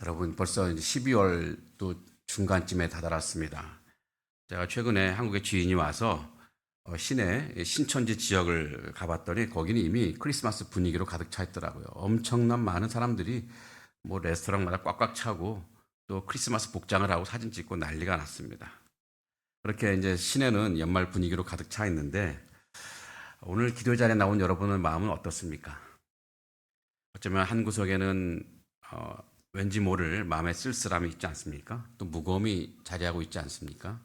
여러분 벌써 이제 12월 또 중간쯤에 다다랐습니다. 제가 최근에 한국에 지인이 와서 시내 신천지 지역을 가봤더니 거기는 이미 크리스마스 분위기로 가득 차 있더라고요. 엄청난 많은 사람들이 뭐 레스토랑마다 꽉꽉 차고 또 크리스마스 복장을 하고 사진 찍고 난리가 났습니다. 그렇게 이제 시내는 연말 분위기로 가득 차 있는데 오늘 기도 자리에 나온 여러분의 마음은 어떻습니까? 어쩌면 한 구석에는 어, 왠지 모를 마음의 쓸쓸함이 있지 않습니까? 또 무거움이 자리하고 있지 않습니까?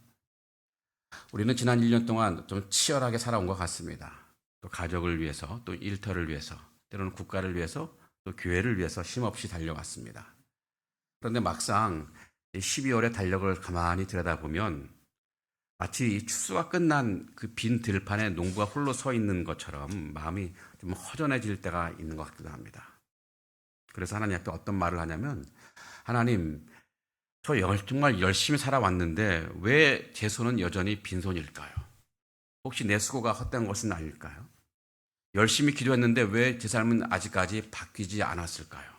우리는 지난 1년 동안 좀 치열하게 살아온 것 같습니다. 또 가족을 위해서, 또 일터를 위해서, 때로는 국가를 위해서, 또 교회를 위해서 쉼없이 달려왔습니다. 그런데 막상 12월의 달력을 가만히 들여다보면 마치 이 추수가 끝난 그 빈 들판에 농부가 홀로 서 있는 것처럼 마음이 좀 허전해질 때가 있는 것 같기도 합니다. 그래서 하나님 앞에 어떤 말을 하냐면, 하나님, 정말 열심히 살아왔는데 왜 제 손은 여전히 빈손일까요? 혹시 내 수고가 헛된 것은 아닐까요? 열심히 기도했는데 왜 제 삶은 아직까지 바뀌지 않았을까요?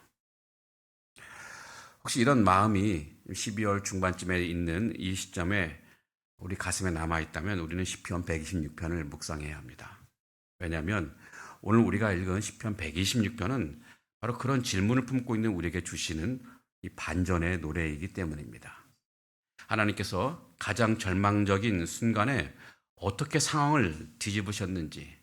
혹시 이런 마음이 12월 중반쯤에 있는 이 시점에 우리 가슴에 남아있다면 우리는 시편 126편을 묵상해야 합니다. 왜냐하면 오늘 우리가 읽은 시편 126편은 바로 그런 질문을 품고 있는 우리에게 주시는 이 반전의 노래이기 때문입니다. 하나님께서 가장 절망적인 순간에 어떻게 상황을 뒤집으셨는지,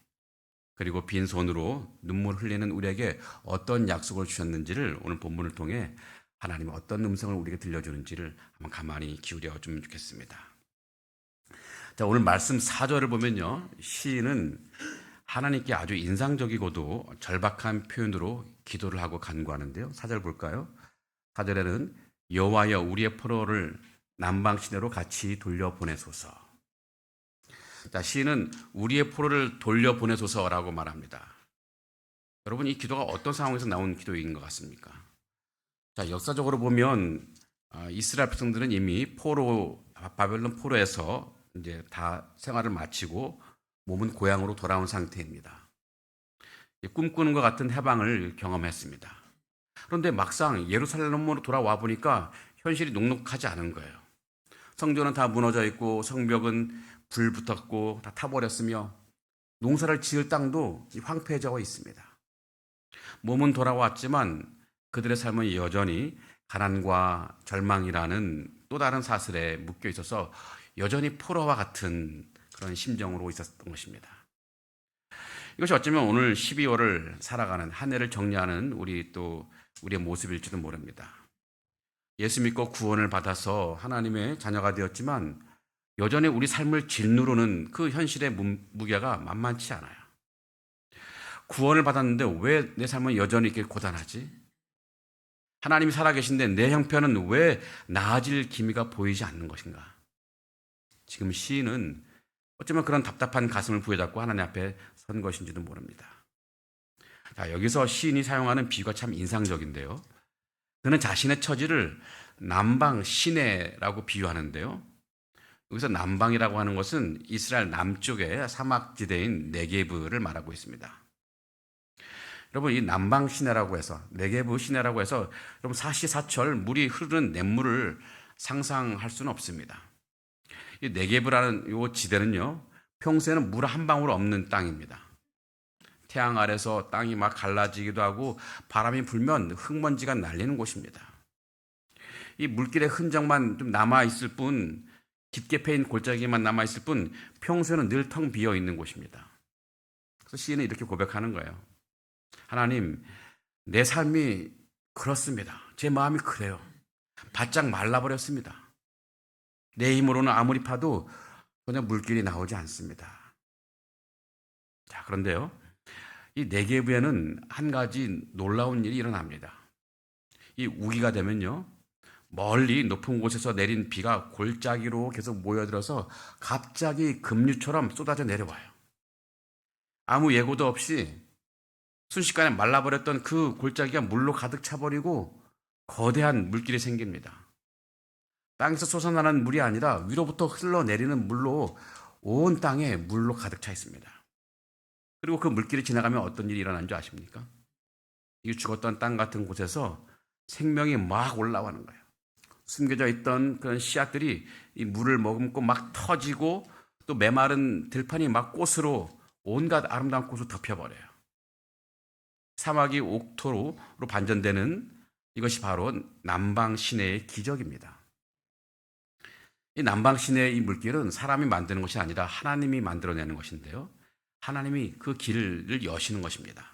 그리고 빈손으로 눈물 흘리는 우리에게 어떤 약속을 주셨는지를 오늘 본문을 통해 하나님이 어떤 음성을 우리에게 들려주는지를 한번 가만히 기울여 주면 좋겠습니다. 자, 오늘 말씀 4절을 보면요, 시인은 하나님께 아주 인상적이고도 절박한 표현으로 기도를 하고 간구하는데요. 4절 볼까요? 4절에는 여호와여 우리의 포로를 남방 시내로 같이 돌려보내소서. 자, 시인은 우리의 포로를 돌려보내소서라고 말합니다. 여러분, 이 기도가 어떤 상황에서 나온 기도인 것 같습니까? 자, 역사적으로 보면 이스라엘 백성들은 이미 바벨론 포로에서 이제 다 생활을 마치고 몸은 고향으로 돌아온 상태입니다. 꿈꾸는 것 같은 해방을 경험했습니다. 그런데 막상 예루살렘으로 돌아와 보니까 현실이 녹록하지 않은 거예요. 성전은 다 무너져 있고 성벽은 불 붙었고 다 타버렸으며 농사를 지을 땅도 황폐해져 있습니다. 몸은 돌아왔지만 그들의 삶은 여전히 가난과 절망이라는 또 다른 사슬에 묶여 있어서 여전히 포로와 같은 그런 심정으로 있었던 것입니다. 이것이 어쩌면 오늘 12월을 살아가는 한 해를 정리하는 우리의 모습일지도 모릅니다. 예수 믿고 구원을 받아서 하나님의 자녀가 되었지만 여전히 우리 삶을 짓누르는 그 현실의 무게가 만만치 않아요. 구원을 받았는데 왜 내 삶은 여전히 이렇게 고단하지? 하나님이 살아계신데 내 형편은 왜 나아질 기미가 보이지 않는 것인가? 지금 시인은 어쩌면 그런 답답한 가슴을 부여잡고 하나님 앞에 선 것인지도 모릅니다. 자, 여기서 시인이 사용하는 비유가 참 인상적인데요. 그는 자신의 처지를 남방 시내라고 비유하는데요. 여기서 남방이라고 하는 것은 이스라엘 남쪽의 사막지대인 네게브를 말하고 있습니다. 여러분, 이 남방 시내라고 해서, 네게브 시내라고 해서 여러분 사시사철 물이 흐르는 냇물을 상상할 수는 없습니다. 이 네게브라는 이 지대는요, 평소에는 물 한 방울 없는 땅입니다. 태양 아래서 땅이 막 갈라지기도 하고 바람이 불면 흙먼지가 날리는 곳입니다. 이 물길의 흔적만 좀 남아있을 뿐, 깊게 패인 골짜기만 남아있을 뿐 평소에는 늘 텅 비어 있는 곳입니다. 그래서 시인은 이렇게 고백하는 거예요. 하나님, 내 삶이 그렇습니다. 제 마음이 그래요. 바짝 말라버렸습니다. 내 힘으로는 아무리 파도 전혀 물길이 나오지 않습니다. 자, 그런데요, 이 네게브에는 한 가지 놀라운 일이 일어납니다. 이 우기가 되면요, 멀리 높은 곳에서 내린 비가 골짜기로 계속 모여들어서 갑자기 급류처럼 쏟아져 내려와요. 아무 예고도 없이 순식간에 말라버렸던 그 골짜기가 물로 가득 차버리고 거대한 물길이 생깁니다. 땅에서 솟아나는 물이 아니라 위로부터 흘러내리는 물로 온 땅에 물로 가득 차 있습니다. 그리고 그 물길이 지나가면 어떤 일이 일어난 줄 아십니까? 이 죽었던 땅 같은 곳에서 생명이 막 올라오는 거예요. 숨겨져 있던 그런 씨앗들이 이 물을 머금고 막 터지고 또 메마른 들판이 막 꽃으로 온갖 아름다운 꽃을 덮여버려요. 사막이 옥토로 반전되는 이것이 바로 남방 시내의 기적입니다. 이 남방 시내의 이 물길은 사람이 만드는 것이 아니라 하나님이 만들어내는 것인데요. 하나님이 그 길을 여시는 것입니다.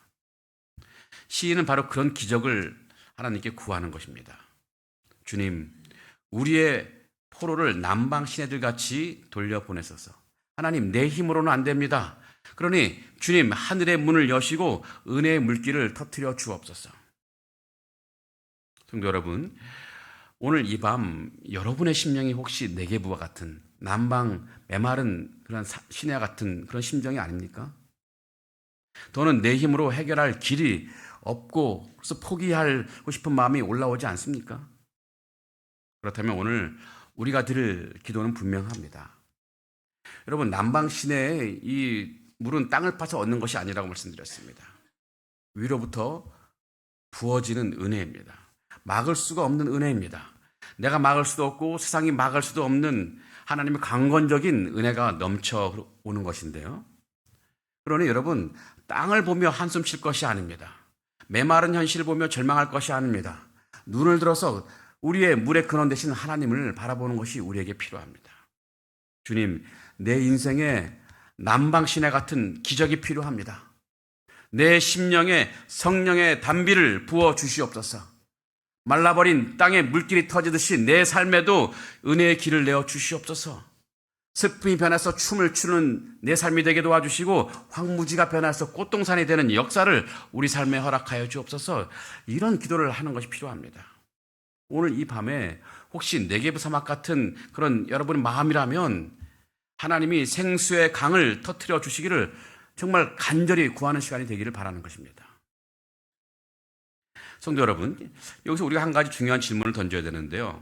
시인은 바로 그런 기적을 하나님께 구하는 것입니다. 주님, 우리의 포로를 남방 시내들 같이 돌려보내소서. 하나님, 내 힘으로는 안 됩니다. 그러니 주님, 하늘의 문을 여시고 은혜의 물길을 터뜨려 주옵소서. 성도 여러분, 오늘 이 밤 여러분의 심령이 혹시 네게부와 같은 남방 메마른 그런 시내와 같은 그런 심정이 아닙니까? 더는 내 힘으로 해결할 길이 없고 그래서 포기하고 싶은 마음이 올라오지 않습니까? 그렇다면 오늘 우리가 드릴 기도는 분명합니다. 여러분, 남방 시내에 이 물은 땅을 파서 얻는 것이 아니라고 말씀드렸습니다. 위로부터 부어지는 은혜입니다. 막을 수가 없는 은혜입니다. 내가 막을 수도 없고 세상이 막을 수도 없는 하나님의 강건적인 은혜가 넘쳐오는 것인데요. 그러니 여러분, 땅을 보며 한숨 쉴 것이 아닙니다. 메마른 현실을 보며 절망할 것이 아닙니다. 눈을 들어서 우리의 물의 근원 되신 하나님을 바라보는 것이 우리에게 필요합니다. 주님, 내 인생에 남방 시내 같은 기적이 필요합니다. 내 심령에 성령의 단비를 부어 주시옵소서. 말라버린 땅에 물길이 터지듯이 내 삶에도 은혜의 길을 내어 주시옵소서. 슬픔이 변해서 춤을 추는 내 삶이 되게 도와주시고 황무지가 변해서 꽃동산이 되는 역사를 우리 삶에 허락하여 주옵소서. 이런 기도를 하는 것이 필요합니다. 오늘 이 밤에 혹시 네게부 사막 같은 그런 여러분의 마음이라면 하나님이 생수의 강을 터뜨려 주시기를 정말 간절히 구하는 시간이 되기를 바라는 것입니다. 성도 여러분, 여기서 우리가 한 가지 중요한 질문을 던져야 되는데요.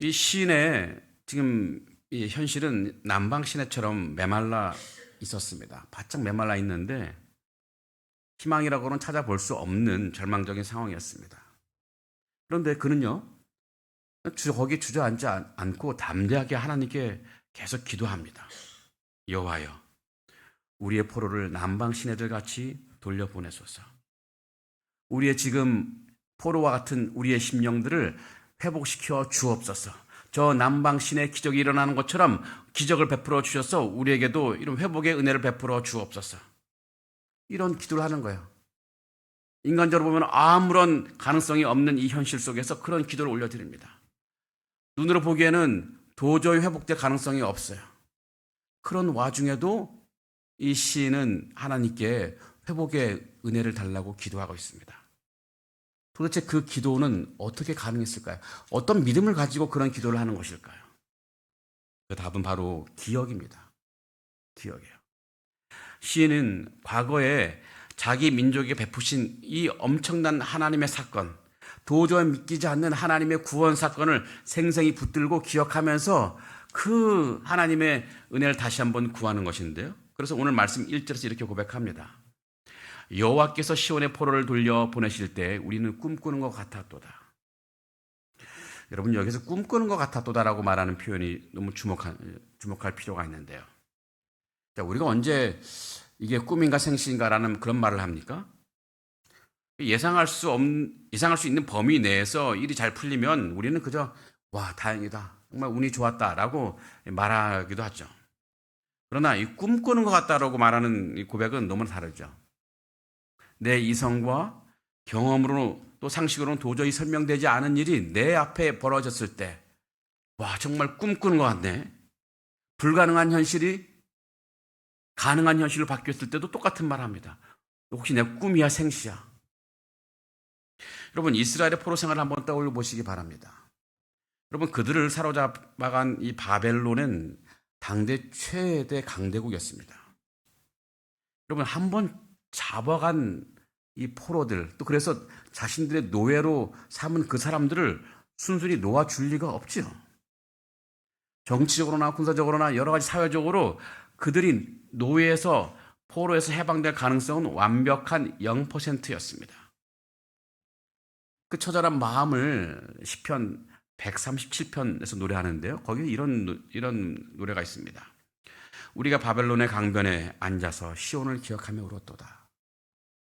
이 시내 지금 이 현실은 남방 시내처럼 메말라 있었습니다. 바짝 메말라 있는데 희망이라고는 찾아볼 수 없는 절망적인 상황이었습니다. 그런데 그는요, 거기 주저앉지 않고 담대하게 하나님께 계속 기도합니다. 여호와여, 우리의 포로를 남방 시내들 같이 돌려보내소서. 우리의 지금 포로와 같은 우리의 심령들을 회복시켜 주옵소서. 저 남방 시내 기적이 일어나는 것처럼 기적을 베풀어 주셔서 우리에게도 이런 회복의 은혜를 베풀어 주옵소서. 이런 기도를 하는 거예요. 인간적으로 보면 아무런 가능성이 없는 이 현실 속에서 그런 기도를 올려드립니다. 눈으로 보기에는 도저히 회복될 가능성이 없어요. 그런 와중에도 이 시인은 하나님께 회복의 은혜를 달라고 기도하고 있습니다. 도대체 그 기도는 어떻게 가능했을까요? 어떤 믿음을 가지고 그런 기도를 하는 것일까요? 그 답은 바로 기억입니다. 기억이에요. 시인은 과거에 자기 민족에게 베푸신 이 엄청난 하나님의 사건, 도저히 믿기지 않는 하나님의 구원 사건을 생생히 붙들고 기억하면서 그 하나님의 은혜를 다시 한번 구하는 것인데요. 그래서 오늘 말씀 1절에서 이렇게 고백합니다. 여호와께서 시온의 포로를 돌려 보내실 때 우리는 꿈꾸는 것 같았도다. 여러분, 여기서 꿈꾸는 것 같았도다라고 말하는 표현이 너무 주목할 필요가 있는데요. 자, 우리가 언제 이게 꿈인가 생시인가라는 그런 말을 합니까? 예상할 수 있는 범위 내에서 일이 잘 풀리면 우리는 그저 와, 다행이다, 정말 운이 좋았다라고 말하기도 하죠. 그러나 이 꿈꾸는 것 같다라고 말하는 이 고백은 너무 다르죠. 내 이성과 경험으로 또 상식으로는 도저히 설명되지 않은 일이 내 앞에 벌어졌을 때, 와, 정말 꿈꾸는 것 같네. 불가능한 현실이 가능한 현실로 바뀌었을 때도 똑같은 말 합니다. 혹시 내 꿈이야, 생시야? 여러분, 이스라엘의 포로 생활을 한번 떠올려 보시기 바랍니다. 여러분, 그들을 사로잡아간 이 바벨론은 당대 최대 강대국이었습니다. 여러분, 한번 잡아간 이 포로들, 또 그래서 자신들의 노예로 삼은 그 사람들을 순순히 놓아줄 리가 없지요. 정치적으로나 군사적으로나 여러 가지 사회적으로 그들이 노예에서 포로에서 해방될 가능성은 완벽한 0%였습니다. 그 처절한 마음을 시편 137편에서 노래하는데요. 거기에 이런 노래가 있습니다. 우리가 바벨론의 강변에 앉아서 시온을 기억하며 울었도다.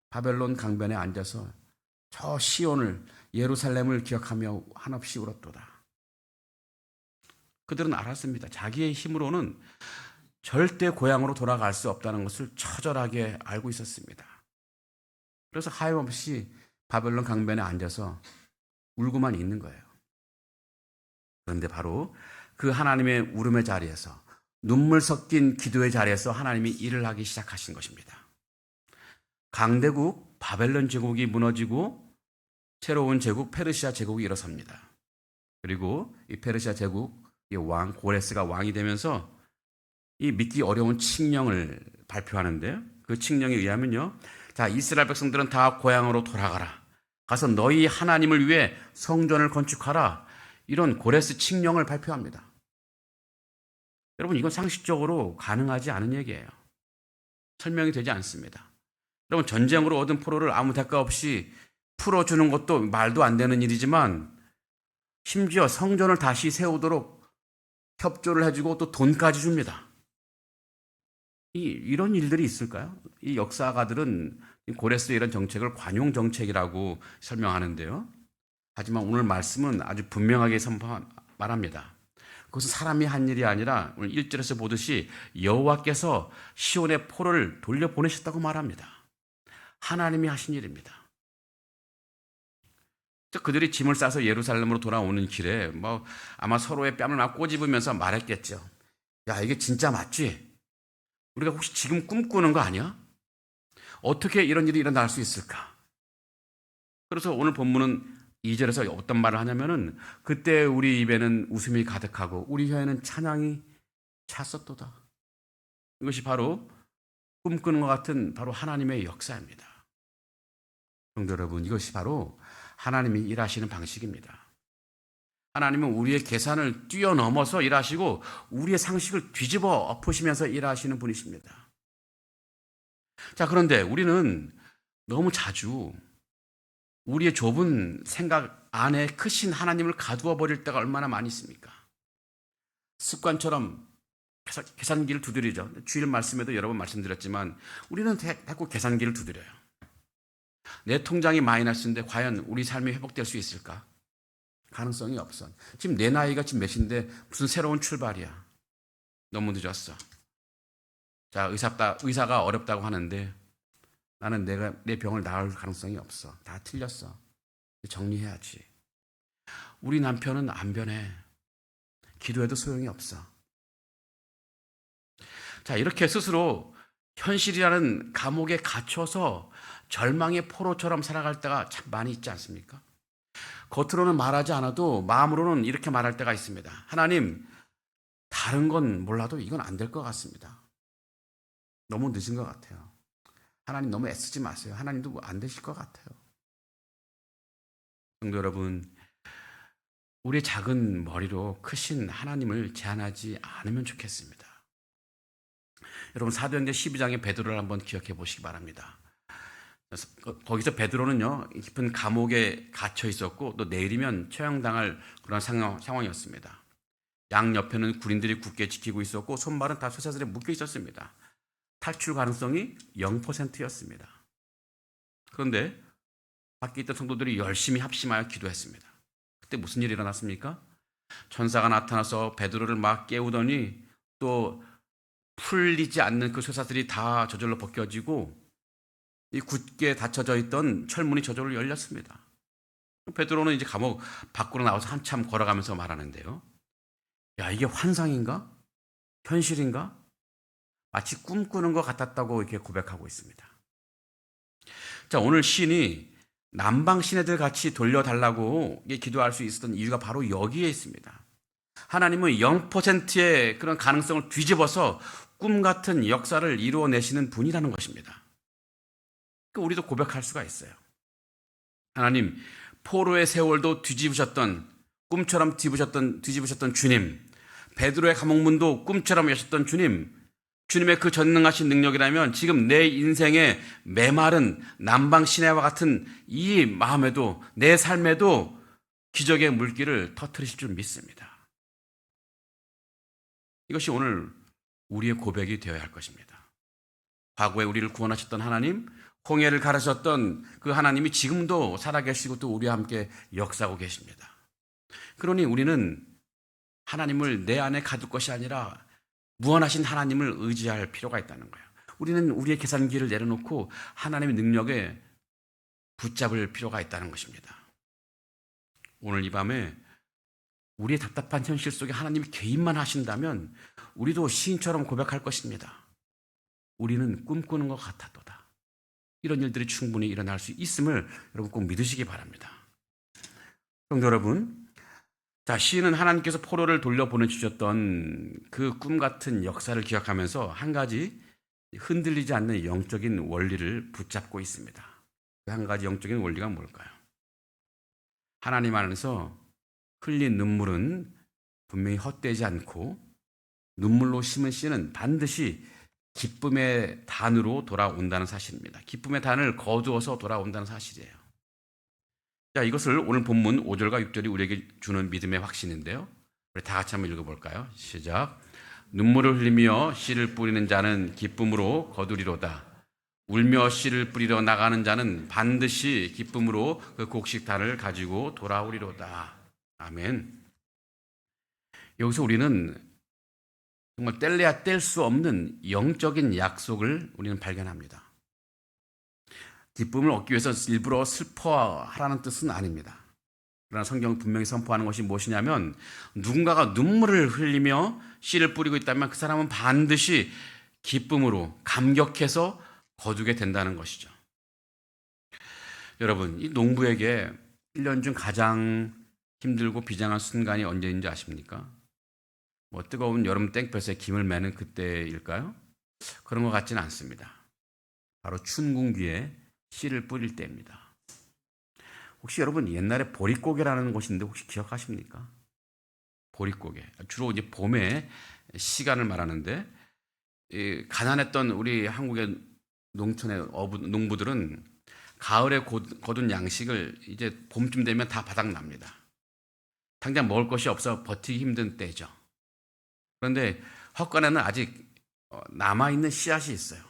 바벨론 강변에 앉아서 저 시온을, 예루살렘을 기억하며 한없이 울었도다. 그들은 알았습니다. 자기의 힘으로는 절대 고향으로 돌아갈 수 없다는 것을 처절하게 알고 있었습니다. 그래서 하염없이 바벨론 강변에 앉아서 울고만 있는 거예요. 그런데 바로 그 하나님의 울음의 자리에서, 눈물 섞인 기도의 자리에서 하나님이 일을 하기 시작하신 것입니다. 강대국 바벨론 제국이 무너지고 새로운 제국 페르시아 제국이 일어섭니다. 그리고 이 페르시아 제국의 왕 고레스가 왕이 되면서 이 믿기 어려운 칙령을 발표하는데요. 그 칙령에 의하면요, 자, 이스라엘 백성들은 다 고향으로 돌아가라. 가서 너희 하나님을 위해 성전을 건축하라. 이런 고레스 칙령을 발표합니다. 여러분, 이건 상식적으로 가능하지 않은 얘기예요. 설명이 되지 않습니다. 여러분, 전쟁으로 얻은 포로를 아무 대가 없이 풀어주는 것도 말도 안 되는 일이지만, 심지어 성전을 다시 세우도록 협조를 해주고 또 돈까지 줍니다. 이런 일들이 있을까요? 이 역사가들은 고레스의 이런 정책을 관용 정책이라고 설명하는데요. 하지만 오늘 말씀은 아주 분명하게 말합니다. 그것은 사람이 한 일이 아니라 오늘 1절에서 보듯이 여호와께서 시온의 포로를 돌려보내셨다고 말합니다. 하나님이 하신 일입니다. 그들이 짐을 싸서 예루살렘으로 돌아오는 길에 아마 서로의 뺨을 막 꼬집으면서 말했겠죠. 야, 이게 진짜 맞지? 우리가 혹시 지금 꿈꾸는 거 아니야? 어떻게 이런 일이 일어날 수 있을까? 그래서 오늘 본문은 2절에서 어떤 말을 하냐면은, 그때 우리 입에는 웃음이 가득하고 우리 혀에는 찬양이 찼었도다. 이것이 바로 꿈꾸는 것 같은 바로 하나님의 역사입니다. 성도 여러분, 이것이 바로 하나님이 일하시는 방식입니다. 하나님은 우리의 계산을 뛰어넘어서 일하시고 우리의 상식을 뒤집어 엎으시면서 일하시는 분이십니다. 자, 그런데 우리는 너무 자주 우리의 좁은 생각 안에 크신 하나님을 가두어 버릴 때가 얼마나 많이 있습니까? 습관처럼 계산기를 두드리죠. 주일 말씀에도 여러 번 말씀드렸지만 우리는 자꾸 계산기를 두드려요. 내 통장이 마이너스인데 과연 우리 삶이 회복될 수 있을까? 가능성이 없어. 지금 내 나이가 지금 몇인데 무슨 새로운 출발이야. 너무 늦었어. 자, 의사가 어렵다고 하는데 나는 내 병을 나을 가능성이 없어. 다 틀렸어. 정리해야지. 우리 남편은 안 변해. 기도해도 소용이 없어. 자, 이렇게 스스로 현실이라는 감옥에 갇혀서 절망의 포로처럼 살아갈 때가 참 많이 있지 않습니까? 겉으로는 말하지 않아도 마음으로는 이렇게 말할 때가 있습니다. 하나님, 다른 건 몰라도 이건 안 될 것 같습니다. 너무 늦은 것 같아요. 하나님 너무 애쓰지 마세요. 하나님도 안 되실 것 같아요. 성도 여러분, 우리의 작은 머리로 크신 하나님을 제한하지 않으면 좋겠습니다. 여러분, 사도행전 12장의 베드로를 한번 기억해 보시기 바랍니다. 거기서 베드로는요, 깊은 감옥에 갇혀 있었고 또 내일이면 처형당할 그런 상황이었습니다. 양 옆에는 군인들이 굳게 지키고 있었고 손발은 다 쇠사슬에 묶여 있었습니다. 탈출 가능성이 0%였습니다. 그런데 밖에 있던 성도들이 열심히 합심하여 기도했습니다. 그때 무슨 일이 일어났습니까? 천사가 나타나서 베드로를 막 깨우더니 또 풀리지 않는 그 쇠사슬이 다 저절로 벗겨지고 이 굳게 닫혀져 있던 철문이 저절로 열렸습니다. 베드로는 이제 감옥 밖으로 나와서 한참 걸어가면서 말하는데요. 야, 이게 환상인가? 현실인가? 마치 꿈꾸는 것 같았다고 이렇게 고백하고 있습니다. 자, 오늘 시인이 남방 시내들 같이 돌려달라고 기도할 수 있었던 이유가 바로 여기에 있습니다. 하나님은 0%의 그런 가능성을 뒤집어서 꿈 같은 역사를 이루어내시는 분이라는 것입니다. 우리도 고백할 수가 있어요. 하나님, 포로의 세월도 뒤집으셨던, 꿈처럼 뒤집으셨던 주님, 베드로의 감옥문도 꿈처럼 여셨던 주님, 주님의 그 전능하신 능력이라면 지금 내 인생의 메마른 남방 시내와 같은 이 마음에도, 내 삶에도 기적의 물길을 터뜨리실 줄 믿습니다. 이것이 오늘 우리의 고백이 되어야 할 것입니다. 과거에 우리를 구원하셨던 하나님, 홍해를 가르셨던 그 하나님이 지금도 살아계시고 또 우리와 함께 역사하고 계십니다. 그러니 우리는 하나님을 내 안에 가둘 것이 아니라 무한하신 하나님을 의지할 필요가 있다는 거예요. 우리는 우리의 계산기를 내려놓고 하나님의 능력에 붙잡을 필요가 있다는 것입니다. 오늘 이 밤에 우리의 답답한 현실 속에 하나님이 개입만 하신다면 우리도 시인처럼 고백할 것입니다. 우리는 꿈꾸는 것 같아도다. 이런 일들이 충분히 일어날 수 있음을 여러분 꼭 믿으시기 바랍니다. 성도 여러분, 자, 시인은 하나님께서 포로를 돌려보내주셨던 그 꿈 같은 역사를 기억하면서 한 가지 흔들리지 않는 영적인 원리를 붙잡고 있습니다. 그 한 가지 영적인 원리가 뭘까요? 하나님 안에서 흘린 눈물은 분명히 헛되지 않고 눈물로 심은 씨는 반드시 기쁨의 단으로 돌아온다는 사실입니다. 기쁨의 단을 거두어서 돌아온다는 사실이에요. 자, 이것을 오늘 본문 5절과 6절이 우리에게 주는 믿음의 확신인데요. 우리 다 같이 한번 읽어볼까요? 시작. 눈물을 흘리며 씨를 뿌리는 자는 기쁨으로 거두리로다. 울며 씨를 뿌리러 나가는 자는 반드시 기쁨으로 그 곡식단을 가지고 돌아오리로다. 아멘. 여기서 우리는 정말 뗄래야 뗄 수 없는 영적인 약속을 우리는 발견합니다. 기쁨을 얻기 위해서 일부러 슬퍼하라는 뜻은 아닙니다. 그러나 성경은 분명히 선포하는 것이 무엇이냐면 누군가가 눈물을 흘리며 씨를 뿌리고 있다면 그 사람은 반드시 기쁨으로 감격해서 거두게 된다는 것이죠. 여러분, 이 농부에게 1년 중 가장 힘들고 비장한 순간이 언제인지 아십니까? 뭐 뜨거운 여름 땡볕에 김을 매는 그때일까요? 그런 것 같지는 않습니다. 바로 춘궁기에 씨를 뿌릴 때입니다. 혹시 여러분 옛날에 보릿고개라는 곳이 있는데 혹시 기억하십니까? 보릿고개. 주로 이제 봄에 시간을 말하는데 가난했던 우리 한국의 농촌의 농부들은 가을에 거둔 양식을 이제 봄쯤 되면 다 바닥납니다. 당장 먹을 것이 없어 버티기 힘든 때죠. 그런데 헛간에는 아직 남아있는 씨앗이 있어요.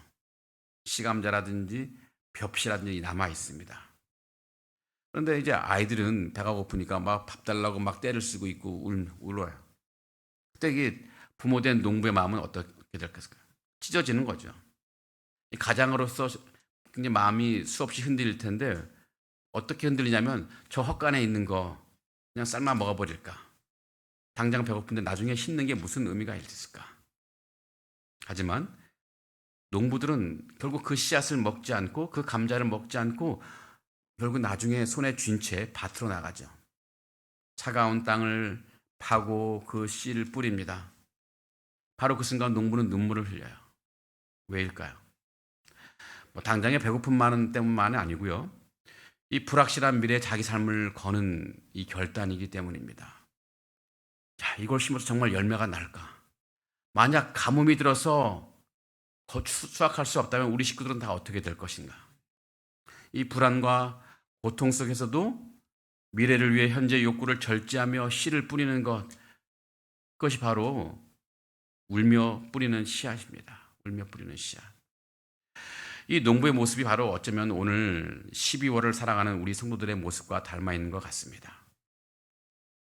시감자라든지 벽시라든지 남아 있습니다. 그런데 이제 아이들은 배가 고프니까 막 밥 달라고 막 떼를 쓰고 있고 울어요. 그때 이게 부모된 농부의 마음은 어떻게 될까요? 찢어지는 거죠. 가장으로서 굉장히 마음이 수없이 흔들릴 텐데 어떻게 흔들리냐면 저 헛간에 있는 거 그냥 삶아 먹어버릴까? 당장 배고픈데 나중에 씹는 게 무슨 의미가 있을까? 하지만 농부들은 결국 그 씨앗을 먹지 않고 그 감자를 먹지 않고 결국 나중에 손에 쥔 채 밭으로 나가죠. 차가운 땅을 파고 그 씨를 뿌립니다. 바로 그 순간 농부는 눈물을 흘려요. 왜일까요? 뭐 당장의 배고픔만 때문만이 아니고요. 이 불확실한 미래에 자기 삶을 거는 이 결단이기 때문입니다. 자, 이걸 심어서 정말 열매가 날까? 만약 가뭄이 들어서 수확할 수 없다면 우리 식구들은 다 어떻게 될 것인가? 이 불안과 고통 속에서도 미래를 위해 현재의 욕구를 절제하며 씨를 뿌리는 것, 그것이 바로 울며 뿌리는 씨앗입니다. 울며 뿌리는 씨앗. 이 농부의 모습이 바로 어쩌면 오늘 12월을 살아가는 우리 성도들의 모습과 닮아 있는 것 같습니다.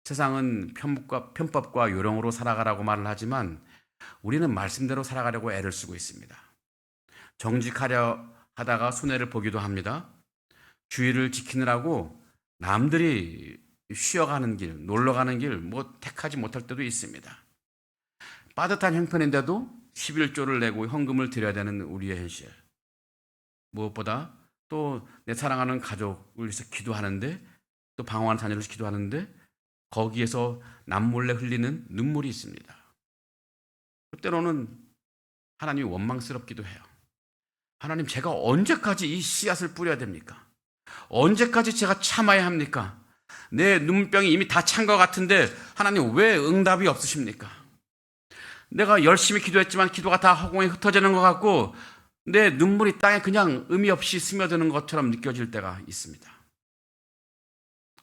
세상은 편법과 요령으로 살아가라고 말을 하지만 우리는 말씀대로 살아가려고 애를 쓰고 있습니다. 정직하려 하다가 손해를 보기도 합니다. 주의를 지키느라고 남들이 쉬어가는 길, 놀러가는 길 뭐 택하지 못할 때도 있습니다. 빠듯한 형편인데도 11조를 내고 헌금을 드려야 되는 우리의 현실. 무엇보다 또 내 사랑하는 가족을 위해서 기도하는데 또 방황하는 자녀를 위해서 기도하는데 거기에서 남몰래 흘리는 눈물이 있습니다. 때로는 하나님이 원망스럽기도 해요. 하나님, 제가 언제까지 이 씨앗을 뿌려야 됩니까? 언제까지 제가 참아야 합니까? 내 눈병이 이미 다 찬 것 같은데 하나님 왜 응답이 없으십니까? 내가 열심히 기도했지만 기도가 다 허공에 흩어지는 것 같고 내 눈물이 땅에 그냥 의미 없이 스며드는 것처럼 느껴질 때가 있습니다.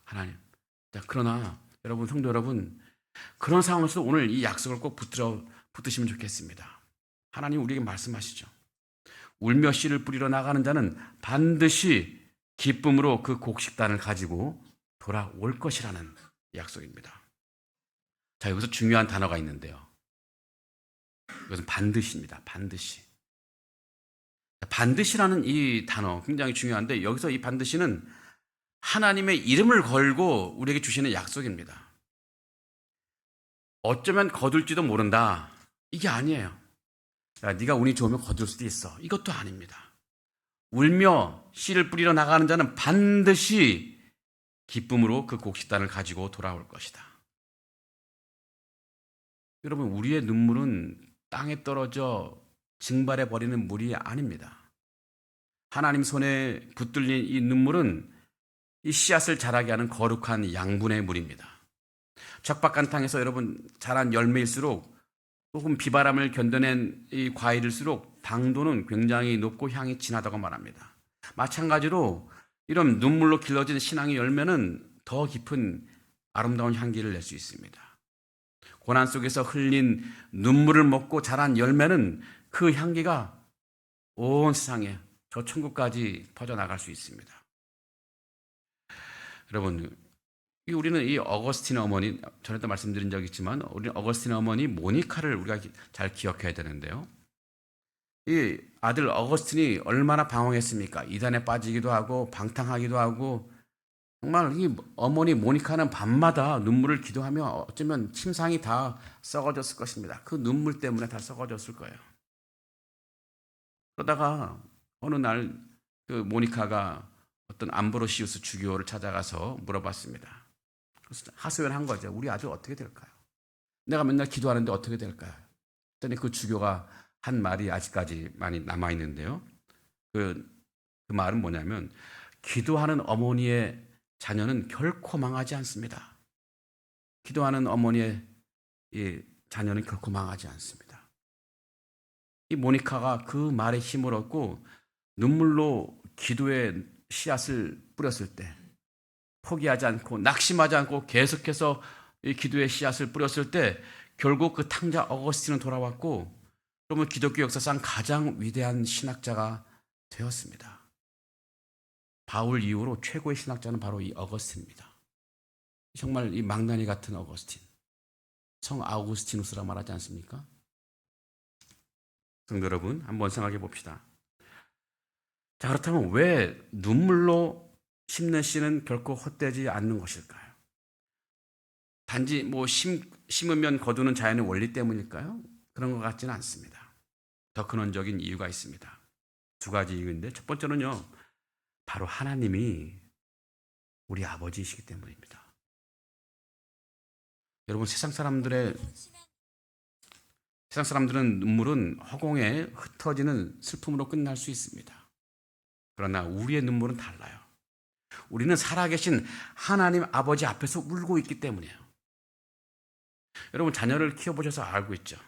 하나님. 자, 그러나 여러분, 성도 여러분, 그런 상황에서 오늘 이 약속을 꼭 붙드시면 좋겠습니다. 하나님 우리에게 말씀하시죠. 울며 씨를 뿌리러 나가는 자는 반드시 기쁨으로 그 곡식단을 가지고 돌아올 것이라는 약속입니다. 자, 여기서 중요한 단어가 있는데요. 이것은 반드시입니다. 반드시. 반드시라는 이 단어 굉장히 중요한데 여기서 이 반드시는 하나님의 이름을 걸고 우리에게 주시는 약속입니다. 어쩌면 거둘지도 모른다. 이게 아니에요. 야, 네가 운이 좋으면 거둘 수도 있어. 이것도 아닙니다. 울며 씨를 뿌리러 나가는 자는 반드시 기쁨으로 그 곡식단을 가지고 돌아올 것이다. 여러분, 우리의 눈물은 땅에 떨어져 증발해 버리는 물이 아닙니다. 하나님 손에 붙들린 이 눈물은 이 씨앗을 자라게 하는 거룩한 양분의 물입니다. 척박한 땅에서 여러분 자란 열매일수록 조금 비바람을 견뎌낸 이 과일일수록 당도는 굉장히 높고 향이 진하다고 말합니다. 마찬가지로 이런 눈물로 길러진 신앙의 열매는 더 깊은 아름다운 향기를 낼 수 있습니다. 고난 속에서 흘린 눈물을 먹고 자란 열매는 그 향기가 온 세상에 저 천국까지 퍼져나갈 수 있습니다. 여러분, 우리는 이 어거스틴 어머니, 전에도 말씀드린 적이 있지만 우리 어거스틴 어머니 모니카를 우리가 잘 기억해야 되는데요. 이 아들 어거스틴이 얼마나 방황했습니까? 이단에 빠지기도 하고 방탕하기도 하고 정말 이 어머니 모니카는 밤마다 눈물을 기도하며 어쩌면 침상이 다 썩어졌을 것입니다. 그 눈물 때문에 다 썩어졌을 거예요. 그러다가 어느 날 그 모니카가 어떤 암브로시우스 주교를 찾아가서 물어봤습니다. 그래서 하소연한 거죠. 우리 아들 어떻게 될까요? 내가 맨날 기도하는데 어떻게 될까요? 그랬더니 그 주교가 한 말이 아직까지 많이 남아있는데요. 그 말은 뭐냐면 기도하는 어머니의 자녀는 결코 망하지 않습니다. 기도하는 어머니의 이 자녀는 결코 망하지 않습니다. 이 모니카가 그 말에 힘을 얻고 눈물로 기도의 씨앗을 뿌렸을 때 포기하지 않고 낙심하지 않고 계속해서 이 기도의 씨앗을 뿌렸을 때 결국 그 탕자 어거스틴은 돌아왔고 그러면 기독교 역사상 가장 위대한 신학자가 되었습니다. 바울 이후로 최고의 신학자는 바로 이 어거스틴입니다. 정말 이 망나니 같은 어거스틴, 성 아우구스티누스라 말하지 않습니까? 성도 여러분, 한번 생각해 봅시다. 자, 그렇다면 왜 눈물로 심는 씨는 결코 헛되지 않는 것일까요? 단지 심으면 거두는 자연의 원리 때문일까요? 그런 것 같지는 않습니다. 더 근원적인 이유가 있습니다. 두 가지 이유인데 첫 번째는요, 바로 하나님이 우리 아버지이시기 때문입니다. 여러분, 세상 사람들은 눈물은 허공에 흩어지는 슬픔으로 끝날 수 있습니다. 그러나 우리의 눈물은 달라요. 우리는 살아계신 하나님 아버지 앞에서 울고 있기 때문이에요. 여러분, 자녀를 키워보셔서 알고 있죠.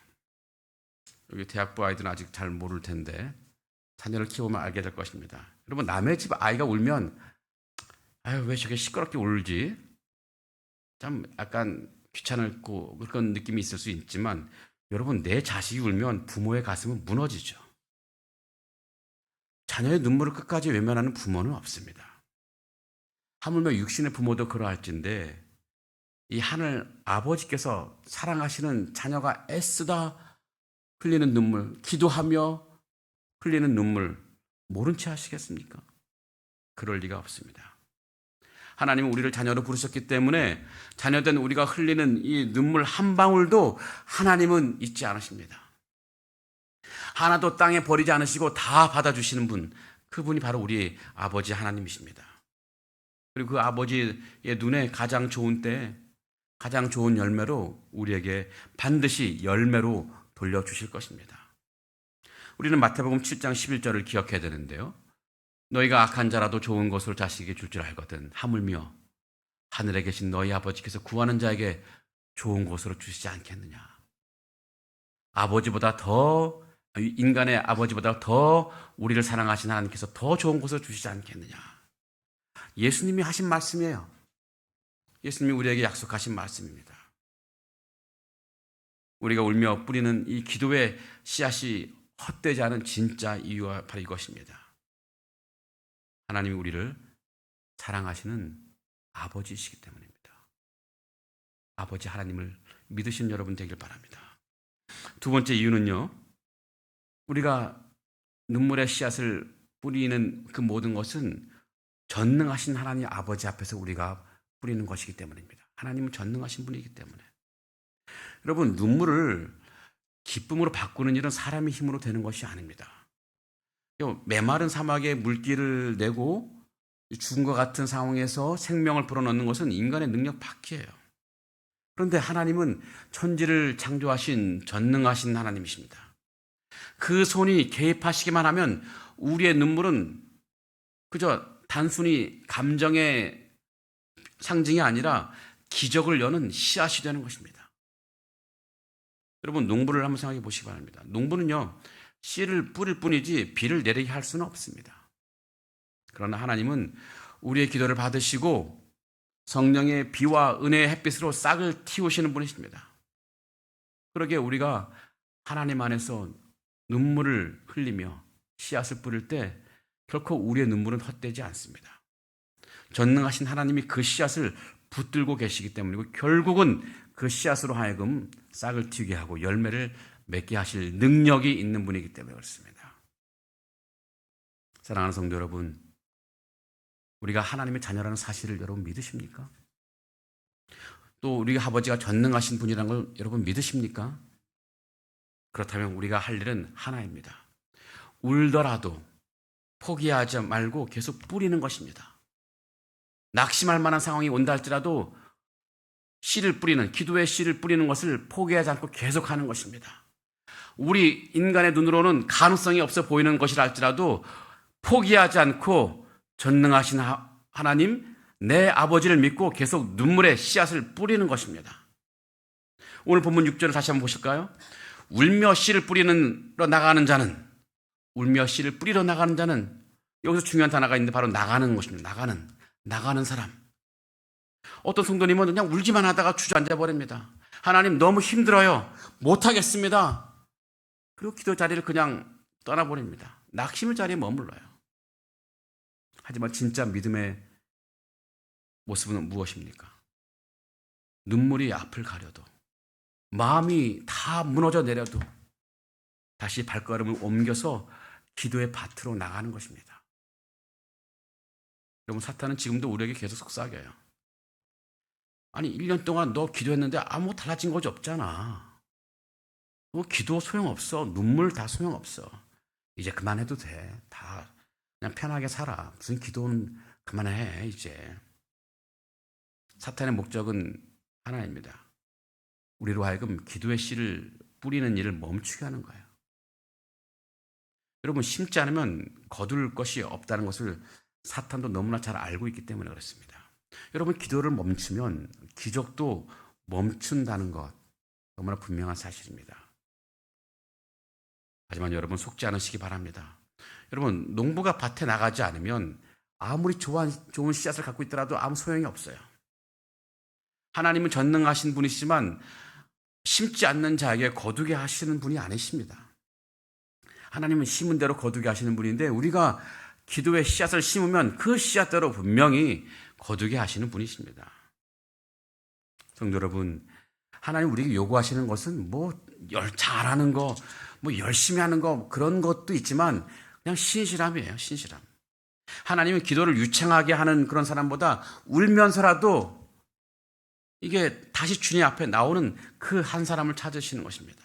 여기 대학부 아이들은 아직 잘 모를 텐데 자녀를 키우면 알게 될 것입니다. 여러분, 남의 집 아이가 울면 아유, 왜 저게 시끄럽게 울지? 참 약간 귀찮고 그런 느낌이 있을 수 있지만 여러분, 내 자식이 울면 부모의 가슴은 무너지죠. 자녀의 눈물을 끝까지 외면하는 부모는 없습니다. 하물며 육신의 부모도 그러할진데 이 하늘 아버지께서 사랑하시는 자녀가 애쓰다 흘리는 눈물, 기도하며 흘리는 눈물 모른 채 하시겠습니까? 그럴 리가 없습니다. 하나님은 우리를 자녀로 부르셨기 때문에 자녀된 우리가 흘리는 이 눈물 한 방울도 하나님은 잊지 않으십니다. 하나도 땅에 버리지 않으시고 다 받아주시는 분, 그분이 바로 우리 아버지 하나님이십니다. 그리고 그 아버지의 눈에 가장 좋은 때, 가장 좋은 열매로 우리에게 반드시 열매로 돌려주실 것입니다. 우리는 마태복음 7장 11절을 기억해야 되는데요. 너희가 악한 자라도 좋은 것을 자식에게 줄 줄 알거든 하물며 하늘에 계신 너희 아버지께서 구하는 자에게 좋은 것으로 주시지 않겠느냐. 아버지보다 더 인간의 아버지보다 더 우리를 사랑하신 하나님께서 더 좋은 것을 주시지 않겠느냐. 예수님이 하신 말씀이에요. 예수님이 우리에게 약속하신 말씀입니다. 우리가 울며 뿌리는 이 기도의 씨앗이 헛되지 않은 진짜 이유가 바로 이것입니다. 하나님이 우리를 사랑하시는 아버지이시기 때문입니다. 아버지 하나님을 믿으신 여러분 되길 바랍니다. 두 번째 이유는요, 우리가 눈물의 씨앗을 뿌리는 그 모든 것은 전능하신 하나님 아버지 앞에서 우리가 뿌리는 것이기 때문입니다. 하나님은 전능하신 분이기 때문에. 여러분, 눈물을 기쁨으로 바꾸는 일은 사람의 힘으로 되는 것이 아닙니다. 메마른 사막에 물기를 내고 죽은 것 같은 상황에서 생명을 불어넣는 것은 인간의 능력 밖이에요. 그런데 하나님은 천지를 창조하신 전능하신 하나님이십니다. 그 손이 개입하시기만 하면 우리의 눈물은 그저 단순히 감정의 상징이 아니라 기적을 여는 씨앗이 되는 것입니다. 여러분, 농부를 한번 생각해 보시기 바랍니다. 농부는요, 씨를 뿌릴 뿐이지 비를 내리게 할 수는 없습니다. 그러나 하나님은 우리의 기도를 받으시고 성령의 비와 은혜의 햇빛으로 싹을 틔우시는 분이십니다. 그러기에 우리가 하나님 안에서 눈물을 흘리며 씨앗을 뿌릴 때 결코 우리의 눈물은 헛되지 않습니다. 전능하신 하나님이 그 씨앗을 붙들고 계시기 때문이고 결국은 그 씨앗으로 하여금 싹을 틔우게 하고 열매를 맺게 하실 능력이 있는 분이기 때문에 그렇습니다. 사랑하는 성도 여러분, 우리가 하나님의 자녀라는 사실을 여러분 믿으십니까? 또 우리 아버지가 전능하신 분이라는 걸 여러분 믿으십니까? 그렇다면 우리가 할 일은 하나입니다. 울더라도 포기하지 말고 계속 뿌리는 것입니다. 낙심할 만한 상황이 온다 할지라도 씨를 뿌리는, 기도의 씨를 뿌리는 것을 포기하지 않고 계속하는 것입니다. 우리 인간의 눈으로는 가능성이 없어 보이는 것이라 할지라도 포기하지 않고 전능하신 하나님, 내 아버지를 믿고 계속 눈물의 씨앗을 뿌리는 것입니다. 오늘 본문 6절을 다시 한번 보실까요? 울며 씨를 뿌리러 나가는 자는, 울며 씨를 뿌리러 나가는 자는, 여기서 중요한 단어가 있는데 바로 나가는 것입니다. 나가는 사람. 어떤 성도님은 그냥 울기만 하다가 주저앉아 버립니다. 하나님 너무 힘들어요. 못하겠습니다. 그리고 기도 자리를 그냥 떠나버립니다. 낙심의 자리에 머물러요. 하지만 진짜 믿음의 모습은 무엇입니까? 눈물이 앞을 가려도, 마음이 다 무너져 내려도 다시 발걸음을 옮겨서 기도의 밭으로 나가는 것입니다. 여러분, 사탄은 지금도 우리에게 계속 속삭여요. 아니, 1년 동안 너 기도했는데 아무 달라진 것이 없잖아. 너 기도 소용없어. 눈물 다 소용없어. 이제 그만해도 돼. 다 그냥 편하게 살아. 무슨 기도는 그만해, 이제. 사탄의 목적은 하나입니다. 우리로 하여금 기도의 씨를 뿌리는 일을 멈추게 하는 거예요. 여러분, 심지 않으면 거둘 것이 없다는 것을 사탄도 너무나 잘 알고 있기 때문에 그렇습니다. 여러분, 기도를 멈추면 기적도 멈춘다는 것, 너무나 분명한 사실입니다. 하지만 여러분, 속지 않으시기 바랍니다. 여러분, 농부가 밭에 나가지 않으면 아무리 좋은 씨앗을 갖고 있더라도 아무 소용이 없어요. 하나님은 전능하신 분이시지만 심지 않는 자에게 거두게 하시는 분이 아니십니다. 하나님은 심은 대로 거두게 하시는 분인데 우리가 기도의 씨앗을 심으면 그 씨앗대로 분명히 거두게 하시는 분이십니다. 성도 여러분, 하나님 우리에게 요구하시는 것은 잘하는 거, 열심히 하는 거, 그런 것도 있지만 그냥 신실함이에요, 신실함. 하나님은 기도를 유창하게 하는 그런 사람보다 울면서라도 이게 다시 주님 앞에 나오는 그 한 사람을 찾으시는 것입니다.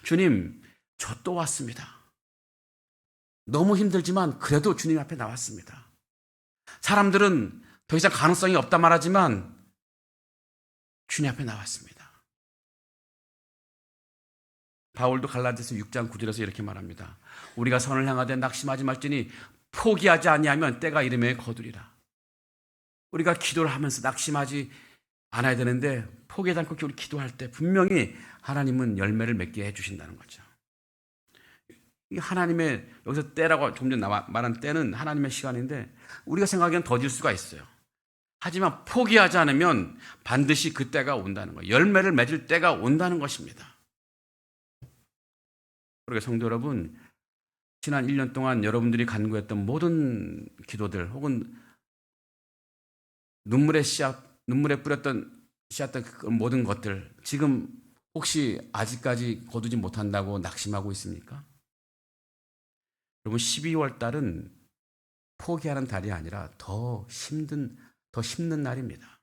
주님, 저 또 왔습니다. 너무 힘들지만 그래도 주님 앞에 나왔습니다. 사람들은 더 이상 가능성이 없다 말하지만 주님 앞에 나왔습니다. 바울도 갈라디아서 6장 9절에서 이렇게 말합니다. 우리가 선을 향하되 낙심하지 말지니 포기하지 아니하면 때가 이르매 거두리라. 우리가 기도를 하면서 낙심하지 않아야 되는데 포기하지 않고 우리 기도할 때 분명히 하나님은 열매를 맺게 해주신다는 거죠. 이 하나님의 여기서 때라고 조금 전에 말한 때는 하나님의 시간인데 우리가 생각하기엔 더딜 수가 있어요. 하지만 포기하지 않으면 반드시 그 때가 온다는 거예요. 열매를 맺을 때가 온다는 것입니다. 그러게 성도 여러분, 지난 1년 동안 여러분들이 간구했던 모든 기도들 혹은 눈물에 뿌렸던 씨앗던 그 모든 것들 지금 혹시 아직까지 거두지 못한다고 낙심하고 있습니까? 여러분 12월 달은 포기하는 달이 아니라 더 심는 날입니다.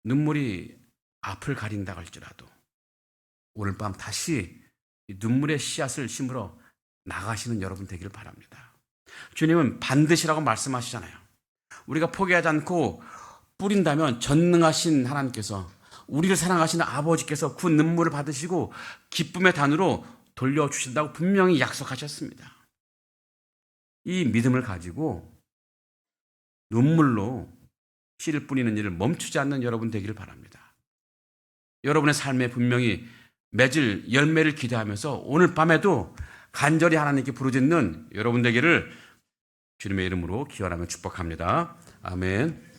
눈물이 앞을 가린다 할지라도 오늘 밤 다시 눈물의 씨앗을 심으러 나가시는 여러분 되기를 바랍니다. 주님은 반드시라고 말씀하시잖아요. 우리가 포기하지 않고 뿌린다면 전능하신 하나님께서 우리를 사랑하시는 아버지께서 그 눈물을 받으시고 기쁨의 단으로 돌려주신다고 분명히 약속하셨습니다. 이 믿음을 가지고 눈물로 씨를 뿌리는 일을 멈추지 않는 여러분 되기를 바랍니다. 여러분의 삶에 분명히 맺을 열매를 기대하면서 오늘 밤에도 간절히 하나님께 부르짖는 여러분 되기를 주님의 이름으로 기원하며 축복합니다. 아멘.